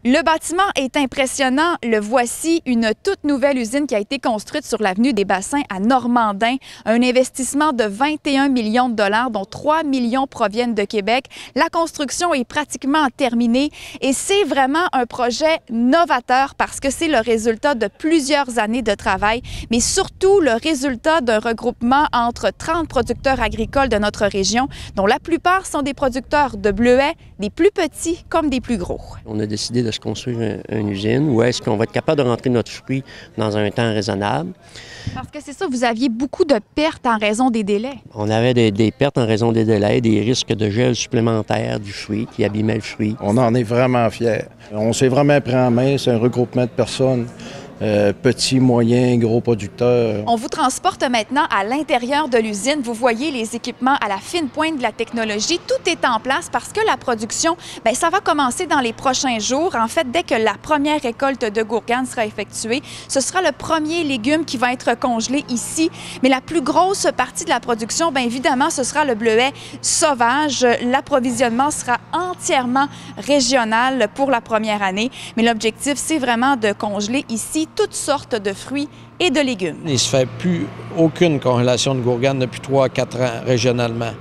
Le bâtiment est impressionnant. Le voici, une toute nouvelle usine qui a été construite sur l'avenue des Bassins à Normandin. Un investissement de 21 millions de dollars, dont 3 millions proviennent de Québec. La construction est pratiquement terminée et c'est vraiment un projet novateur parce que c'est le résultat de plusieurs années de travail, mais surtout le résultat d'un regroupement entre 30 producteurs agricoles de notre région, dont la plupart sont des producteurs de bleuets, des plus petits comme des plus gros. On a décidé de se construire une usine où est-ce qu'on va être capable de rentrer notre fruit dans un temps raisonnable. Parce que c'est ça, vous aviez beaucoup de pertes en raison des délais. On avait des pertes en raison des délais, des risques de gel supplémentaire du fruit qui abîmait le fruit. On en est vraiment fiers. On s'est vraiment pris en main, c'est un regroupement de personnes. Petits, moyens, gros producteurs. On vous transporte maintenant à l'intérieur de l'usine. Vous voyez les équipements à la fine pointe de la technologie. Tout est en place parce que la production, ça va commencer dans les prochains jours. En fait, dès que la première récolte de gourgane sera effectuée, ce sera le premier légume qui va être congelé ici. Mais la plus grosse partie de la production, évidemment, ce sera le bleuet sauvage. L'approvisionnement sera entièrement régional pour la première année. Mais l'objectif, c'est vraiment de congeler ici toutes sortes de fruits et de légumes. Il ne se fait plus aucune congélation de gourgane depuis 3 à 4 ans régionalement.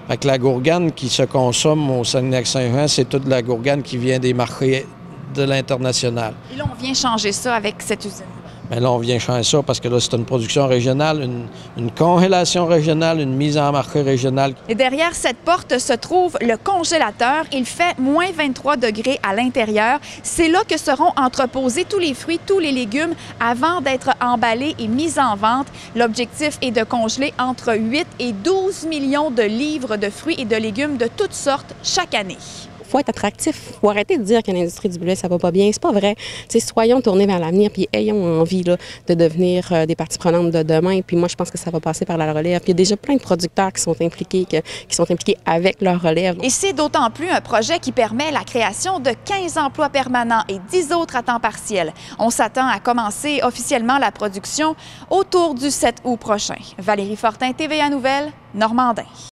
Fait que la gourgane qui se consomme au Saguenay-Lac-Saint-Jean, c'est toute la gourgane qui vient des marchés de l'international. Et là, on vient changer ça avec cette usine. Mais là, on vient changer ça parce que là, c'est une production régionale, une congélation régionale, une mise en marché régionale. Et derrière cette porte se trouve le congélateur. Il fait moins 23 degrés à l'intérieur. C'est là que seront entreposés tous les fruits, tous les légumes avant d'être emballés et mis en vente. L'objectif est de congeler entre 8 et 12 millions de livres de fruits et de légumes de toutes sortes chaque année. Il faut être attractif. Il faut arrêter de dire que l'industrie du bleuet, ça va pas bien. C'est pas vrai. Soyons tournés vers l'avenir puis ayons envie là, de devenir des parties prenantes de demain. Puis moi, je pense que ça va passer par la relève. Puis il y a déjà plein de producteurs qui sont impliqués avec leur relève. Et c'est d'autant plus un projet qui permet la création de 15 emplois permanents et 10 autres à temps partiel. On s'attend à commencer officiellement la production autour du 7 août prochain. Valérie Fortin, TVA Nouvelles, Normandin.